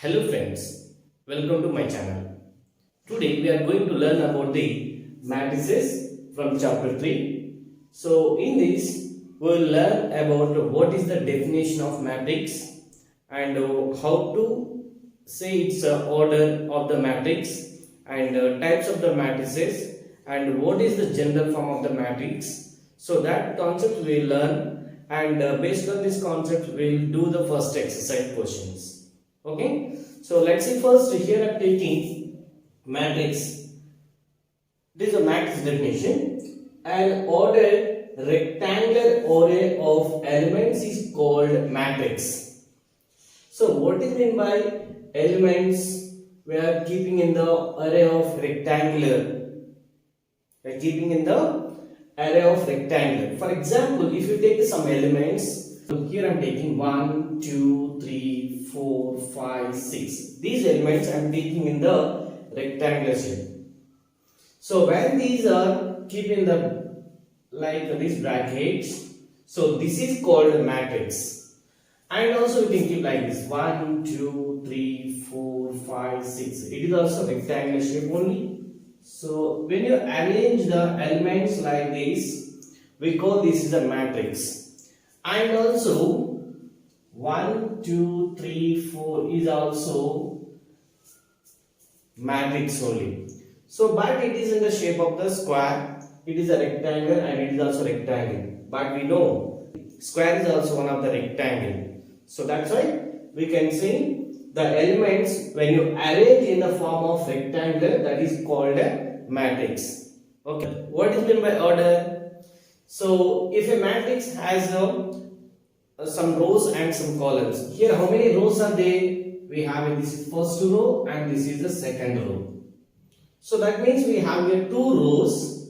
Hello friends, welcome to my channel. Today we are going to learn about the matrices from chapter 3. So in this we will learn about what is the definition of matrix and how to say its order of the matrix and types of the matrices and what is the general form of the matrix. So that concept we will learn and based on this concept we will do the first exercise questions. Okay, so let's see first here I'm taking matrix. This is a matrix definition. An ordered rectangular array of elements is called matrix. So what is meant by elements? We are keeping in the array of rectangular. We are keeping in the array of rectangular. For example, if you take some elements, so here I am taking 1, 2, 3, 4, 5, 6. These elements I am taking in the rectangular shape. So when these are kept in the like these brackets, so this is called matrix. And also we can keep like this 1, 2, 3, 4, 5, 6. It is also rectangular shape only. So when you arrange the elements like this, we call this is a matrix. And also 1, 2, 3, 4 is also matrix only. So but it is in the shape of the square. It is a rectangle and it is also rectangle. But we know square is also one of the rectangle. So that's why we can say the elements when you arrange in the form of rectangle, that is called a matrix. Okay. What is meant by order? So if a matrix has some rows and some columns. Here how many rows are there? We have in this first row and this is the second row. So that means we have here 2 rows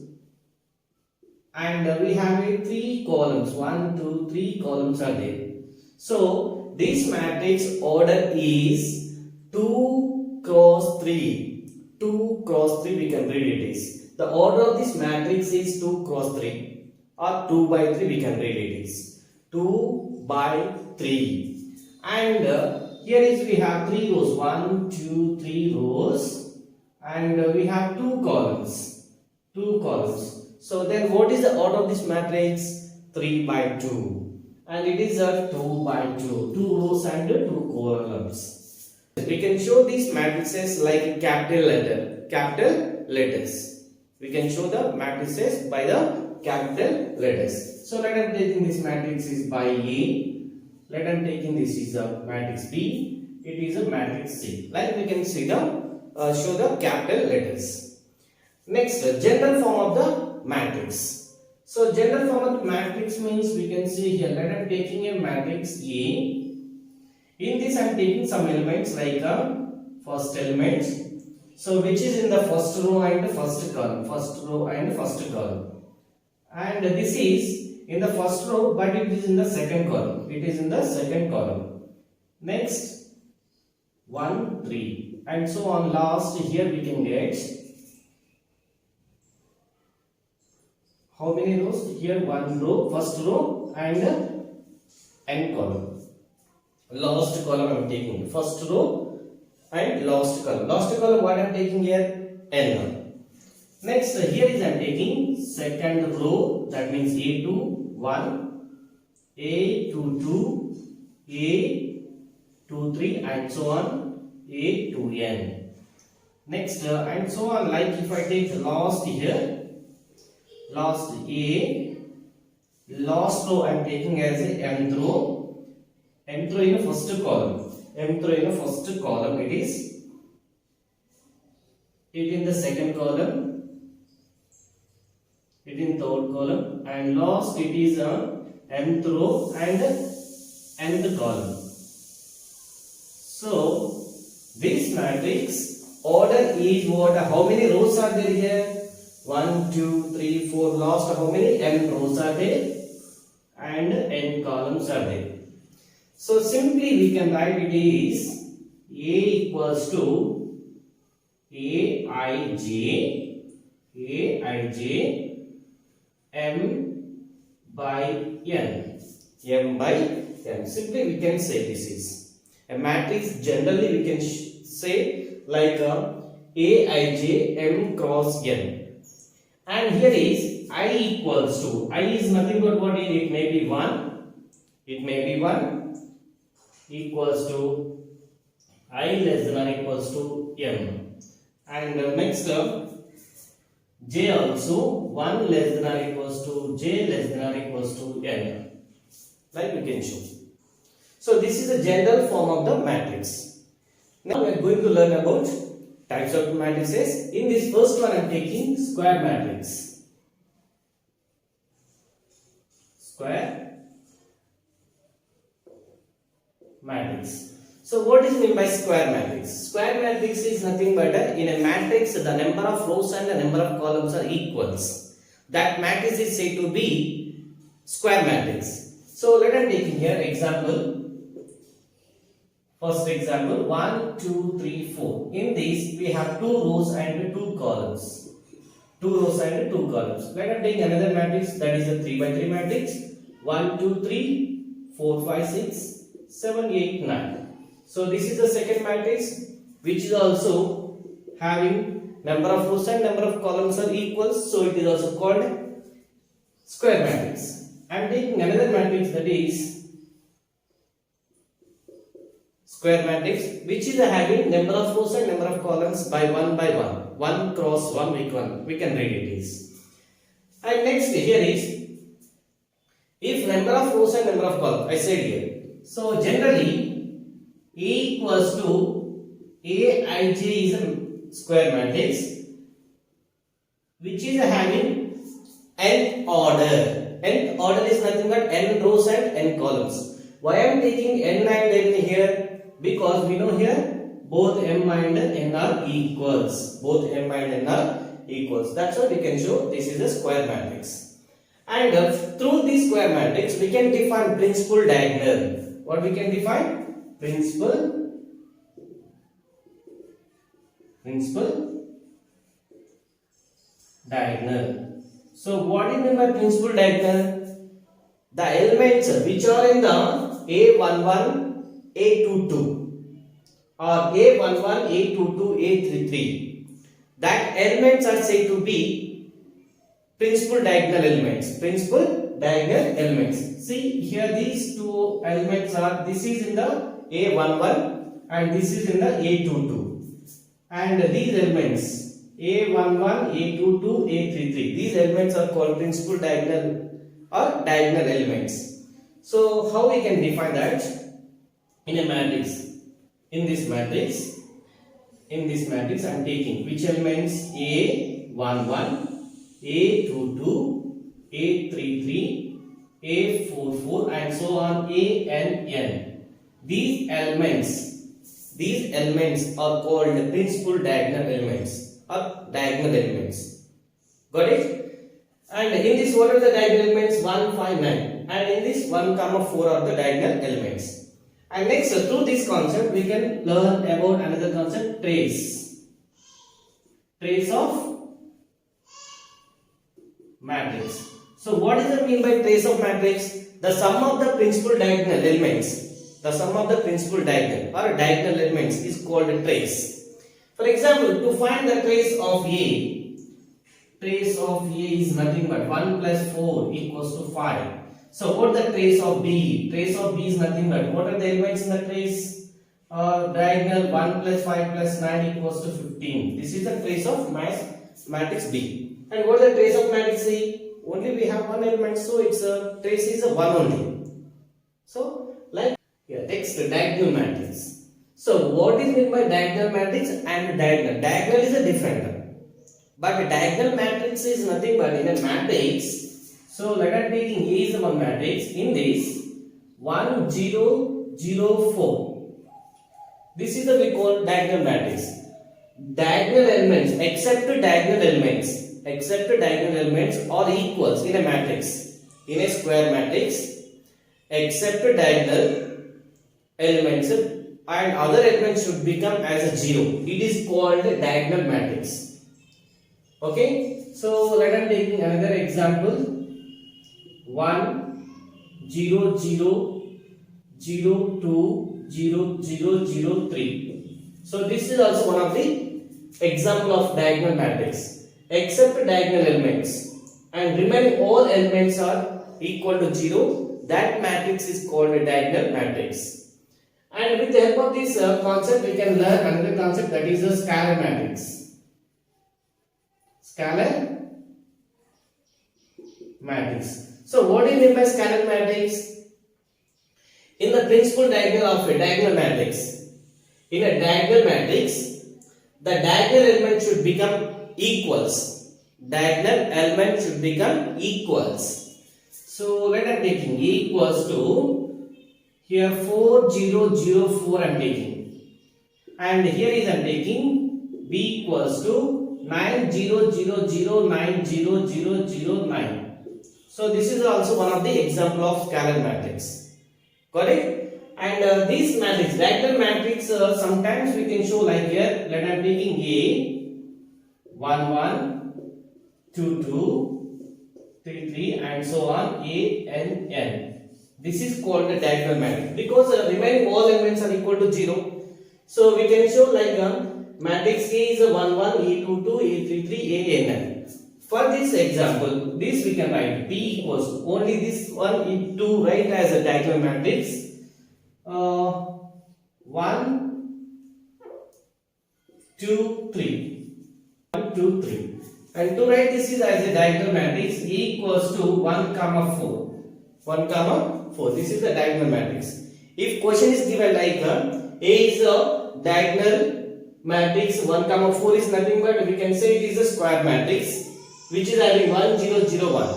and we have here 3 columns. 1, 2, 3 columns are there. So this matrix order is 2 cross 3. 2 cross 3 we can read it is. The order of this matrix is 2 cross 3 or 2 by 3 we can read it is. 2 by 3 and here is we have 3 rows 1, 2, 3 rows and we have 2 columns. So then what is the order of this matrix? 3 by 2 and it is a 2 by 2 rows and 2 columns. We can show these matrices like capital letters. We can show the matrices by the capital letters. So let us taking this matrix is by A. Let us taking this is a matrix B. It is a matrix C. Like we can see the show the capital letters. Next, general form of the matrix. So general form of the matrix means we can see here. Let us taking a matrix A. In this I am taking some elements like first element. So which is in the first row and the first column. First row and first column. And this is in the first row but it is in the second column. It is in the second column. Next 1, 3 and so on. Last here we can get how many rows? Here 1 row, first row and n column. Last column I am taking. First row and last column. Last column what I am taking here? N. Next here is I am taking second row, that means A2 1, A2 2, A2 3 and so on A2n. Next and so on, like if I take the last here, last A, last row I am taking as a mth row. Mth row in the first column. Mth row in the first column it is. It in the second column. It in third column and last it is mth row and nth column. So this matrix order is what? How many rows are there here? 1, 2, 3, 4. Last how many? M rows are there and n columns are there. So simply we can write it is A equals to Aij M by n. M by n. Simply we can say this is. A matrix generally we can say like Aij M cross N. And here is I equals to, I is nothing but what is it? May be 1. It may be 1 equals to I less than or equals to M. And next J also 1 less than or equals to J less than or equals to N. Like we can show. So this is the general form of the matrix. Now we are going to learn about types of matrices. In this first one I am taking square matrix. Square matrix. So what is meant by square matrix? Square matrix is nothing but in a matrix the number of rows and the number of columns are equals. That matrix is said to be square matrix. So let us take here example. First example 1, 2, 3, 4. In this we have 2 rows and 2 columns. 2 rows and 2 columns. Let us take another matrix, that is a 3 by 3 matrix. 1, 2, 3, 4, 5, 6, 7, 8, 9. So this is the second matrix which is also having number of rows and number of columns are equals. So it is also called square matrix. I am taking another matrix, that is square matrix which is having number of rows and number of columns by 1 by 1. 1 cross 1 we can read it is. And next here is if number of rows and number of columns I said here. So generally A equals to Aij is a square matrix which is having n order. N order is nothing but n rows and n columns. Why I am taking n and n here? Because we know here both m and n are equals. Both m and n are equals. That's why we can show this is a square matrix. And through this square matrix we can define principal diagonal. What we can define? Principal diagonal. So what is meant by principal diagonal? The elements which are in the A11, A22 or A11, A22, A33, that elements are said to be principal diagonal elements. Principal diagonal elements. See here these two elements are, this is in the A11 and this is in the A22, and these elements A11, A22, A33, these elements are called principal diagonal or diagonal elements. So how we can define that? In a matrix, in this matrix I am taking which elements? A11, A22, A33, A44 and so on, A and N. These elements are called principal diagonal elements or diagonal elements. Got it? And in this what are the diagonal elements? 1, 5, 9. And in this 1, 4 are the diagonal elements. And next through this concept we can learn about another concept, trace. Trace of matrix. So what does it mean by trace of matrix? The sum of the principal diagonal elements. The sum of the principal diagonal or diagonal elements is called a trace. For example, to find the trace of A is nothing but 1 plus 4 equals to 5. So what is the trace of B? Trace of B is nothing but, what are the elements in the trace? Diagonal 1 plus 5 plus 9 equals to 15. This is the trace of matrix B. And what is the trace of matrix C? Only we have one element, so its trace is a 1 only. So like here, next diagonal matrix. So what is meant by diagonal matrix and diagonal? Diagonal is a different one. But diagonal matrix is nothing but in a matrix. So let us take A is one matrix. In this 1, 0, 0, 4. This is the we call diagonal matrix. Diagonal elements except diagonal elements are equals in a matrix. In a square matrix, except diagonal elements and other elements should become as a 0. It is called a diagonal matrix. Okay. So let us take another example. 1, 0, 0, 0, 2, 0 0 0 3. So this is also one of the example of diagonal matrix. Except diagonal elements and remaining all elements are equal to 0, that matrix is called a diagonal matrix. And with the help of this concept, we can learn another concept, that is a scalar matrix. Scalar matrix. So what do you mean by scalar matrix? In the principal diagonal of a diagonal matrix, in a diagonal matrix, the diagonal element should become equals. Diagonal element should become equals. So when I am taking A equals to, here 4 0 0 4 I am taking, and here is I am taking B equals to 9 0 0 0 9 0 0 0 9. So this is also one of the example of scalar matrix. Correct? And this matrix, diagonal matrix, sometimes we can show like here, let I am taking A 1 1 2 2 3 3 and so on, A N N. This is called the diagonal matrix because remaining all elements are equal to 0. So we can show like matrix A is a 1 1, A 2 2, A 3 3, A N N. For this example, this we can write P equals only this one to write as a diagonal matrix. 1 2 3 1 2 3, and to write this is as a diagonal matrix, E equals to 1 comma 4 1 comma 4. This is the diagonal matrix. If question is given like A is a diagonal matrix, 1 comma 4 is nothing but we can say it is a square matrix which is having 1 0 0 1.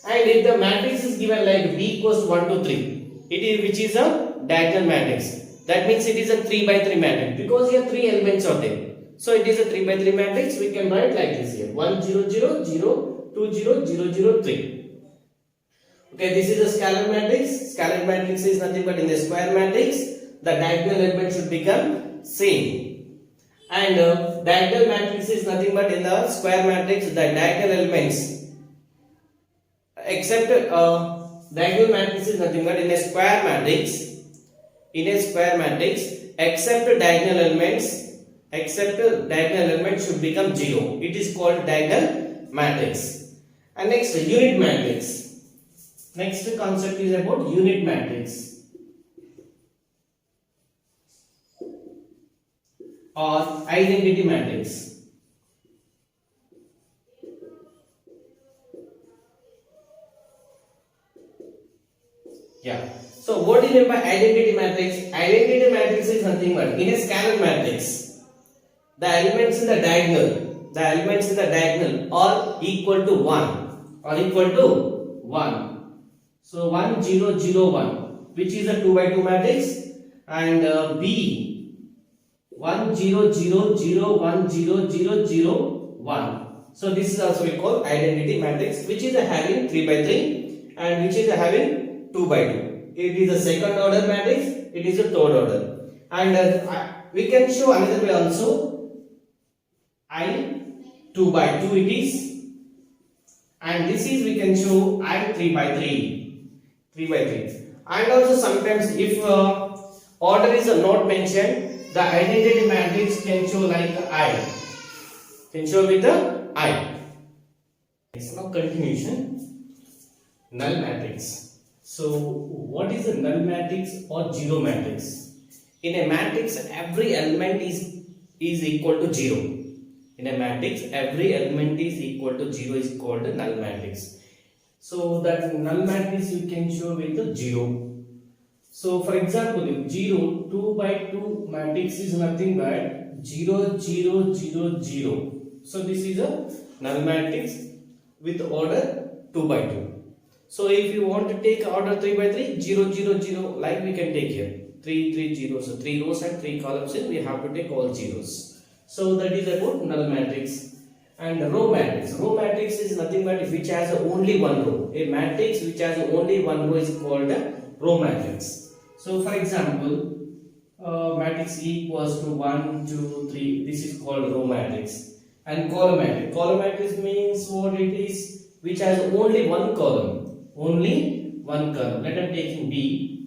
And if the matrix is given like B equals 1 2 3, it is which is a diagonal matrix. That means it is a 3 by 3 matrix because here 3 elements are there. So it is a 3 by 3 matrix. We can write like this here: 1 0 0 0 2 0 0 0 3. Okay, this is a scalar matrix. Scalar matrix is nothing but in the square matrix, the diagonal element should become same. And diagonal matrix is nothing but in the square matrix, the diagonal elements except diagonal matrix is nothing but in a square matrix. In a square matrix, except diagonal elements should become 0. It is called diagonal matrix. And next, unit matrix. Next concept is about unit matrix or identity matrix. Yeah. So what do you mean by identity matrix? Identity matrix is nothing but in a scalar matrix, the elements in the diagonal are equal to 1. So 1 0 0 1, which is a 2 by 2 matrix, and B 1 0 0 0 1 0 0 0 1. So this is also we call identity matrix, which is having 3 by 3 and which is having 2 by 2. It is a second order matrix, it is a third order. And we can show another way also. I 2 by 2 it is, and this is we can show I 3 by 3. And also sometimes if order is not mentioned, the identity matrix can show like I. Can show with the I. It's now continuation. Null matrix. So what is a null matrix or zero matrix? In a matrix, every element is equal to 0. In a matrix, every element is equal to 0 is called a null matrix. So that null matrix you can show with the 0. So for example, if 0, 2 by 2 matrix is nothing but 0, 0, 0, 0. So this is a null matrix with order 2 by 2. So if you want to take order 3 by 3, 0, 0, 0, like we can take here. 3, 3, 0. So 3 rows and 3 columns in, we have to take all zeros. So that is about null matrix. And row matrix. Row matrix is nothing but which has only one row. A matrix which has only one row is called a row matrix. So for example, matrix E equals to 1, 2, 3. This is called row matrix. And column matrix. Column matrix means what it is, which has only one column. Only one column. Let us take in B.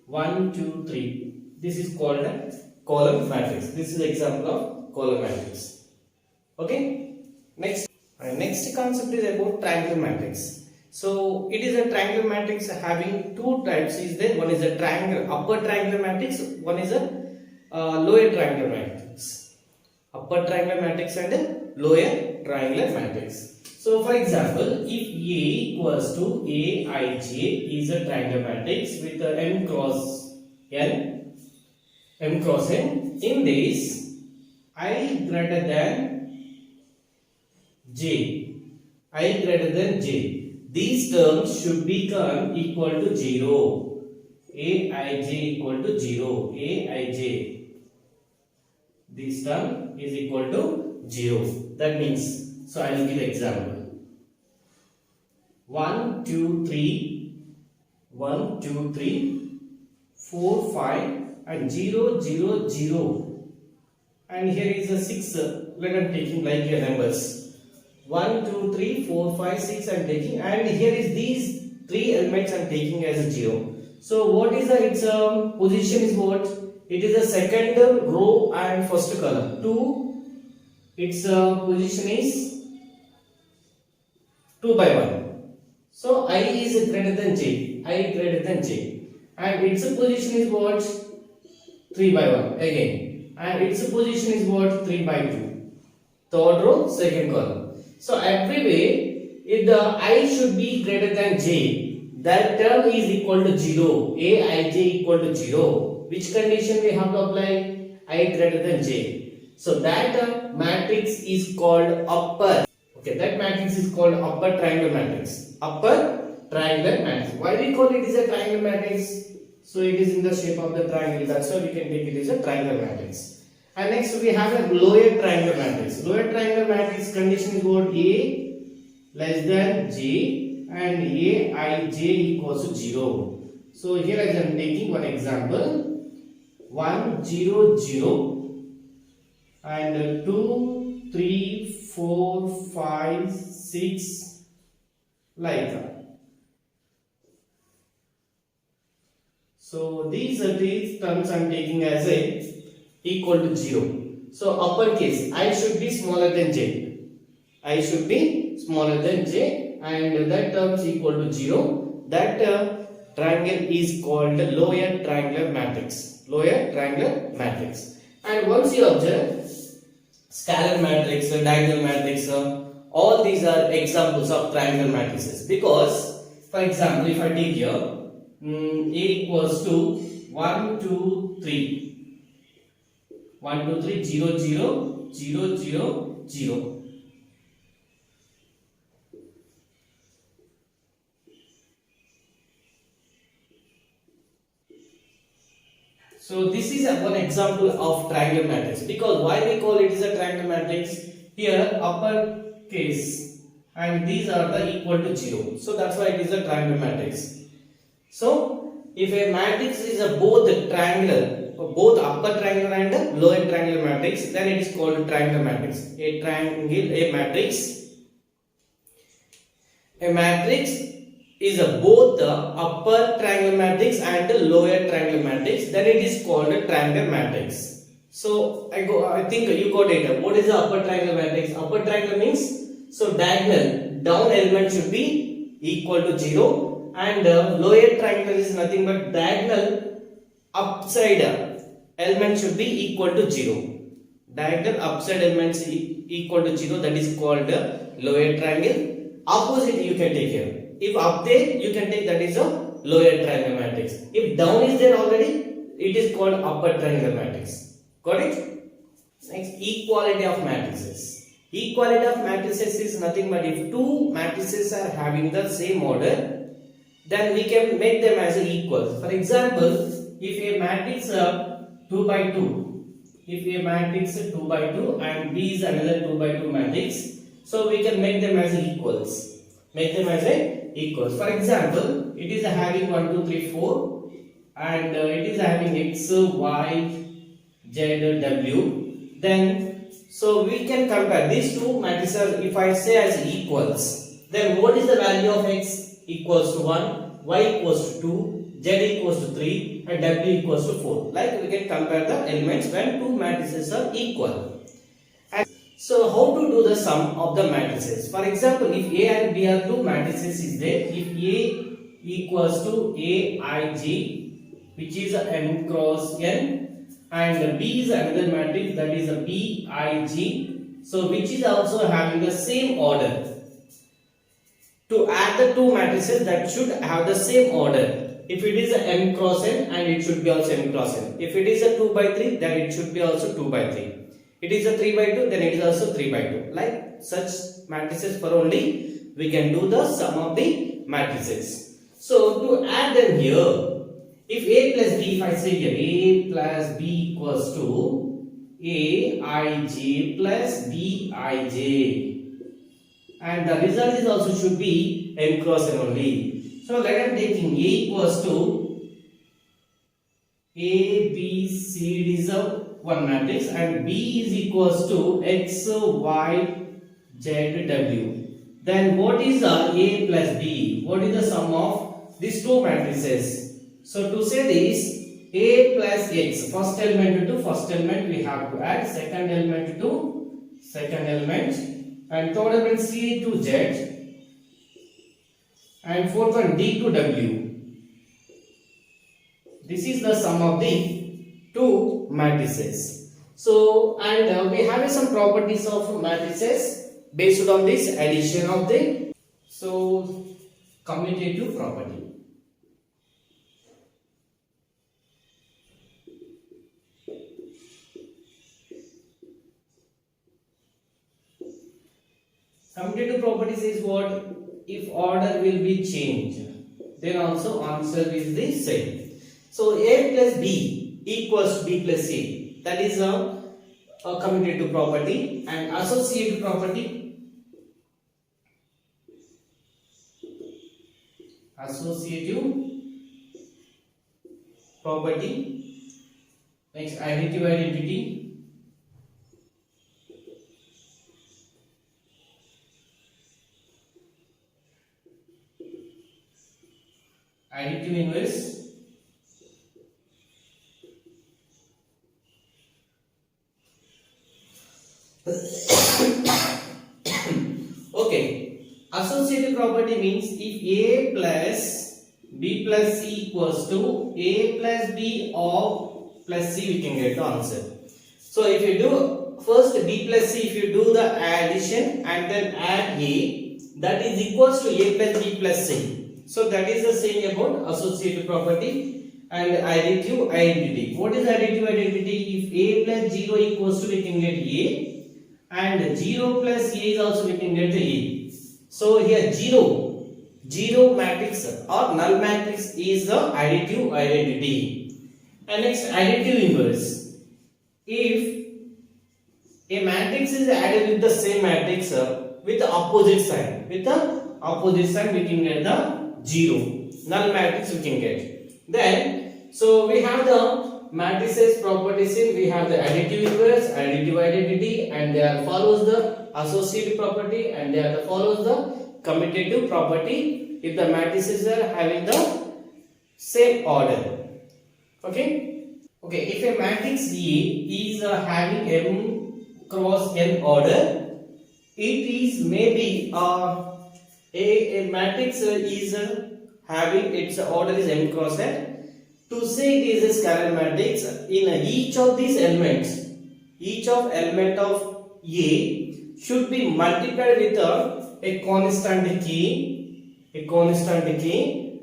1, 2, 3. This is called a column matrix. This is the example of column matrix. Okay. Next concept is about triangular matrix. So it is a triangular matrix having two types. Is there? One is a triangle upper triangular matrix. One is a lower triangular matrix. Upper triangular matrix and a lower triangular matrix. So for example, if A equals to Aij is a triangular matrix with m cross n, in this I greater than j, these terms should become equal to 0. Aij equal to 0. Aij, this term is equal to 0. That means, so I will give example. 1, 2, 3, 1, 2, 3, 4, 5 and 0, 0, 0. And here is a 6. Let us taking like your numbers. 1, 2, 3, 4, 5, 6 I am taking, and here is these 3 elements I am taking as a 0. So what is its position is what? It is the second row and first column. 2, its position is 2 by 1. So I is greater than j, and its position is what? 3 by 1 again, and its position is what? 3 by 2. Third row, second column. So everywhere, if the I should be greater than j, that term is equal to 0. Aij equal to 0. Which condition we have to apply? I greater than j. So that matrix is called upper. Okay, that matrix is called upper triangular matrix. Upper triangular matrix. Why we call it is a triangular matrix? So it is in the shape of the triangle. That's why we can take it as a triangular matrix. And next we have a lower triangular matrix. Lower triangular matrix condition is what? A less than j and Aij equals to 0. So here I am taking one example. 1, 0, 0 and 2, 3, 4, 5, 6 like that. So these terms I am taking as a equal to 0. So uppercase I should be smaller than j. I should be smaller than j, and that terms equal to 0. That triangle is called lower triangular matrix. Lower triangular matrix. And once you observe scalar matrix, diagonal matrix, all these are examples of triangular matrices. Because for example, if I take here A equals to 1, 2, 3. 1, 2, 3, 0, 0, 0, 0, 0. So this is one example of triangular matrix. Because why we call it is a triangular matrix? Here upper case and these are the equal to 0. So that's why it is a triangular matrix. So if a matrix is a both triangular, both upper triangular and lower triangular matrix, then it is called a triangular matrix. A matrix is a both the upper triangular matrix and the lower triangular matrix, then it is called a triangular matrix. So I think you got it. What is the upper triangular matrix? Upper triangle means, so diagonal down element should be equal to 0, and lower triangle is nothing but diagonal upside element should be equal to 0. Diagonal upside elements equal to 0, that is called lower triangle. Opposite you can take here. If up there you can take, that is a lower triangular matrix. If down is there already, it is called upper triangular matrix. Got it? Next, equality of matrices. Equality of matrices is nothing but if two matrices are having the same order, then we can make them as equals. For example, if a matrix 2 by 2, if a matrix 2 by 2 and B is another 2 by 2 matrix, so we can make them as equals. Make them as equals. For example, it is having 1, 2, 3, 4 and it is having x, y, z, w. Then, so we can compare these two matrices. If I say as equals, then what is the value of x? Equals to 1, y equals to 2, z equals to 3, and W equals to 4. Like we can compare the elements when two matrices are equal. And so how to do the sum of the matrices? For example, if A and B are two matrices is there, if A equals to AIG, which is a M cross N, and B is another matrix, that is a BIG, so which is also having the same order. To add the two matrices, that should have the same order. If it is a M cross N, and it should be also M cross N. If it is a 2 by 3, then it should be also 2 by 3. It is a 3 by 2, then it is also 3 by 2. Like such matrices for only we can do the sum of the matrices. So to add them here, if A plus B, if I say here A plus B equals to AIJ plus BIJ, and the result is also should be M cross N only. So let us taking A equals to A, B, C is a one matrix, and B is equals to X, Y, Z, W. Then what is the A plus B? What is the sum of these two matrices? So to say this, A plus X, first element to first element we have to add, second element to second element, and third element C to Z, and fourth one D to W. This is the sum of the two matrices. So, and we have some properties of matrices based on this addition of the commutative property. Commutative property says what? If order will be changed, then also answer is the same. So A plus B equals B plus C. That is a commutative property. And associative property. Next, additive identity. Additive inverse. Okay, associative property means if A plus B plus C equals to A plus B or plus C, we can get the answer. So if you do first B plus C, if you do the addition and then add A, that is equals to A plus B plus C. So that is the same about associative property and additive identity. What is additive identity? If A plus 0 equals to, we can get A, and 0 plus A is also we can get A. So here 0 matrix or null matrix is the additive identity. And next, additive inverse. If a matrix is added with the same matrix with the opposite sign, we can get the 0. Null matrix we can get. Then, so we have the matrices properties in, we have the additive inverse, additive identity, and there follows the associative property, and there follows the commutative property if the matrices are having the same order. Okay, if a matrix A is having M cross N order, it is maybe a matrix is having its order is M cross N. To say it is a scalar matrix, in each of these elements, each of element of A should be multiplied with a constant key,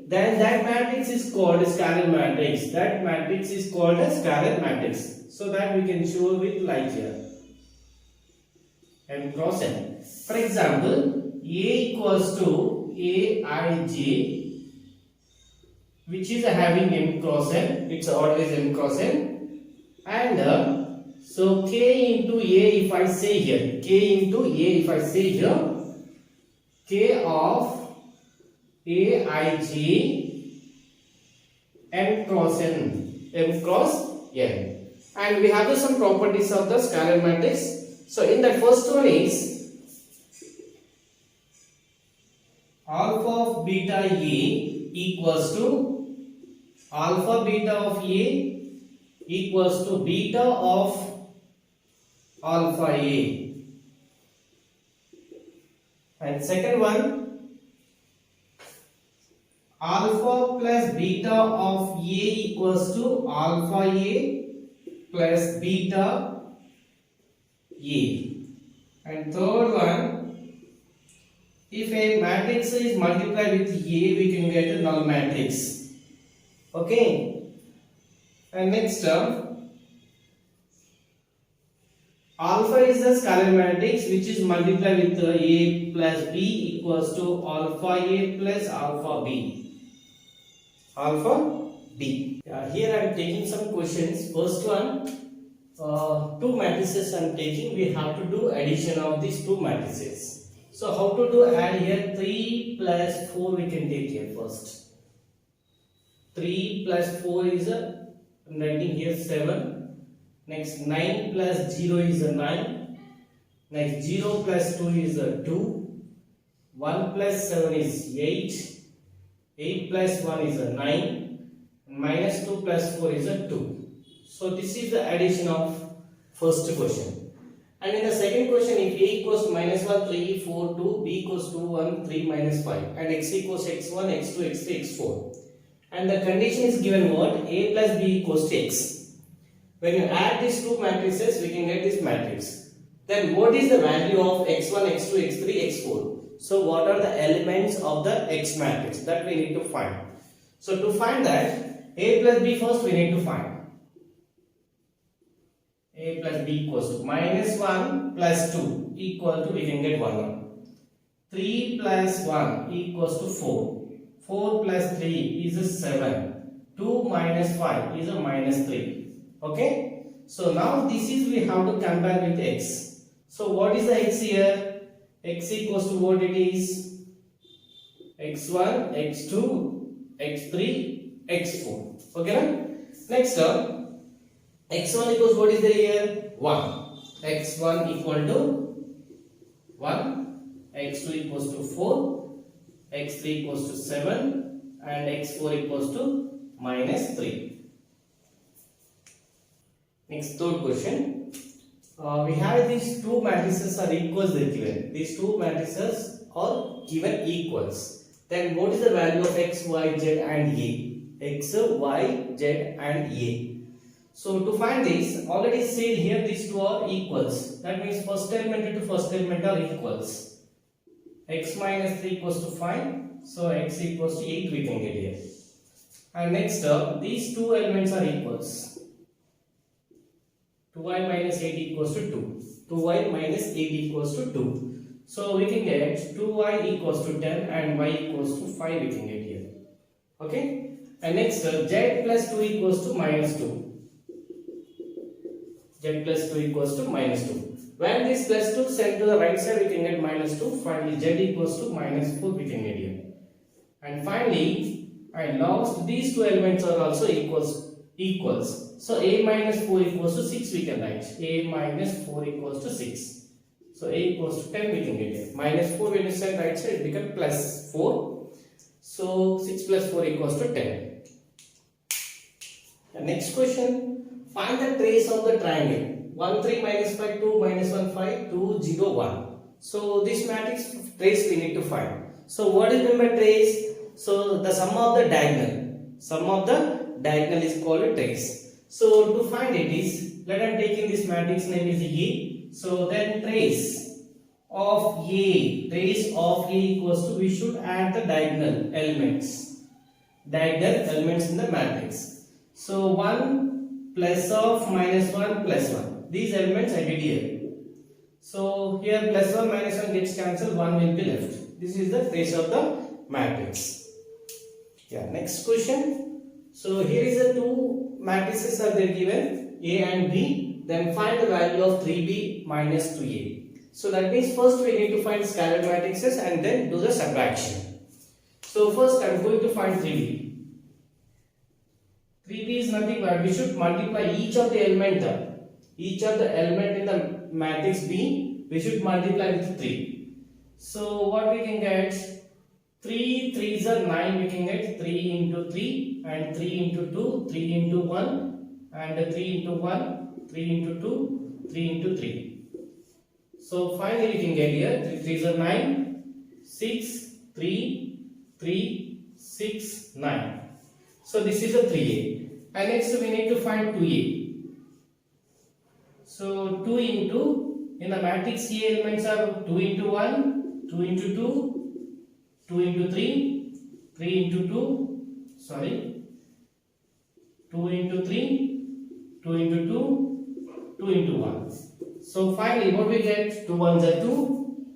then that matrix is called a scalar matrix. That matrix is called a scalar matrix. So that we can show with like here, M cross N. For example, A equals to AIJ, which is having M cross N, its order is M cross N, and so K into A, if I say here, K of AIJ M cross N, and we have some properties of the scalar matrix. So in the first one is alpha of beta A equals to alpha beta of A equals to beta of alpha A. And second one, alpha plus beta of A equals to alpha A plus beta A. And third one, if a matrix is multiplied with A, we can get a null matrix. Okay. And next term, alpha is the scalar matrix which is multiplied with A plus B equals to alpha A plus alpha B. Alpha B. Here I am taking some questions. First one, two matrices I am taking. We have to do addition of these two matrices. So how to do add here? 3 plus 4 we can take here first. 3 plus 4 is a, I'm writing here 7. Next 9 plus 0 is a 9. Next 0 plus 2 is a 2. 1 plus 7 is 8. 8 plus 1 is a 9. Minus 2 plus 4 is a 2. So this is the addition of first question. And in the second question, if A equals to minus 1, 3, 4, 2, B equals to 1, 3, minus 5, and X equals x1, x2, x3, x4. And the condition is given what? A plus B equals to X. When you add these two matrices, we can get this matrix. Then what is the value of x1, x2, x3, x4? So what are the elements of the X matrix? That we need to find. So to find that, A plus B first we need to find. A plus B equals to minus 1 plus 2 equal to, we can get 1. 3 plus 1 equals to 4. 4 plus 3 is a 7. 2 minus 5 is a minus 3. Okay. So now this is we have to compare with X. So what is the X here? X equals to what it is? X1, X2, X3, X4. Okay. Now? Next term. X1 equals what is there here? 1. X1 equal to 1. X2 equals to 4. X3 equals to 7. And X4 equals to minus 3. Next third question. We have these two matrices are equals they given. These two matrices are given equals. Then what is the value of X, Y, Z and A? X, Y, Z and A. So to find this, already said here these two are equals. That means first element into first element are equals. X minus 3 equals to 5. So X equals to 8 we can get here. And next up, these two elements are equals. 2y minus 8 equals to 2. 2y minus 8 equals to 2. So we can get 2y equals to 10 and y equals to 5 we can get here. Okay. And next z plus 2 equals to minus 2. Z plus 2 equals to minus 2. When this plus 2 sent to the right side, we can get minus 2. Finally, Z equals to minus 4 we can get here. And finally, and last, these two elements are also equals. So A minus 4 equals to 6 we can write. A minus 4 equals to 6. So A equals to 10 we can get here. Minus 4 when you send right side, it becomes plus 4. So 6 plus 4 equals to 10. The next question. Find the trace of the triangle 1 3 minus 5 2 minus 1 5 2 0 1. So this matrix trace we need to find. So what is meant by trace? So the sum of the diagonal. Sum of the diagonal is called a trace. So to find it is, let us take in this matrix name is A. So then trace of A equals to, we should add the diagonal elements. Diagonal elements in the matrix. So 1 plus of minus 1 plus 1. These elements I did here. So here plus 1 minus 1 gets cancelled, 1 will be left. This is the trace of the matrix. Yeah, next question. So here is the two matrices are there given, A and B. Then find the value of 3B minus 2A. So that means first we need to find scalar matrices and then do the subtraction. So first I am going to find 3B. 3B is nothing but we should multiply each of the element in the matrix B, we should multiply with 3. So what we can get, 3 3s are 9, we can get 3 into 3 and 3 into 2, 3 into 1 and 3 into 1, 3 into 2, 3 into 3. So finally we can get here 3 3s are 9, 6, 3, 3, 6, 9. So this is a 3a. And next we need to find 2a. So 2 into, in the matrix A elements are 2 into 1, 2 into 2, 2 into 3, 3 into 2, sorry, 2 into 3, 2 into 2, 2 into 1. So finally what we get? 2 1s are 2,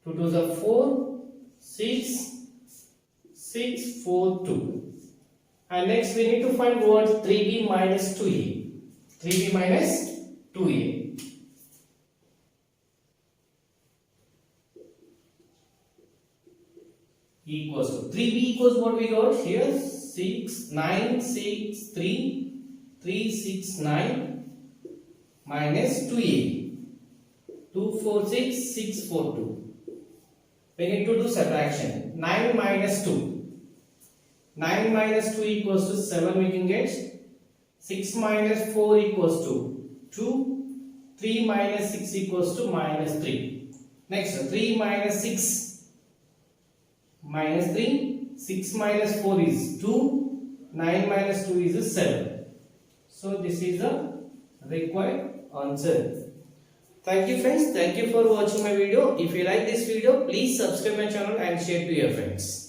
2 2s are 4, 6, 6, 4, 2. And next we need to find what? 3b minus 2a. 3b minus 2a. Equals to 3b equals what we got here? 6, 9, 6, 3, 3, 6, 9 minus 2a. 2, 4, 6, 6, 4, 2. We need to do subtraction. 9 minus 2. 9 minus 2 equals to 7 we can get. 6 minus 4 equals to 2. 3 minus 6 equals to minus 3. Next 3 minus 6 minus 3. 6 minus 4 is 2. 9 minus 2 is 7. So this is the required answer. Thank you friends. Thank you for watching my video. If you like this video, please subscribe my channel and share to your friends.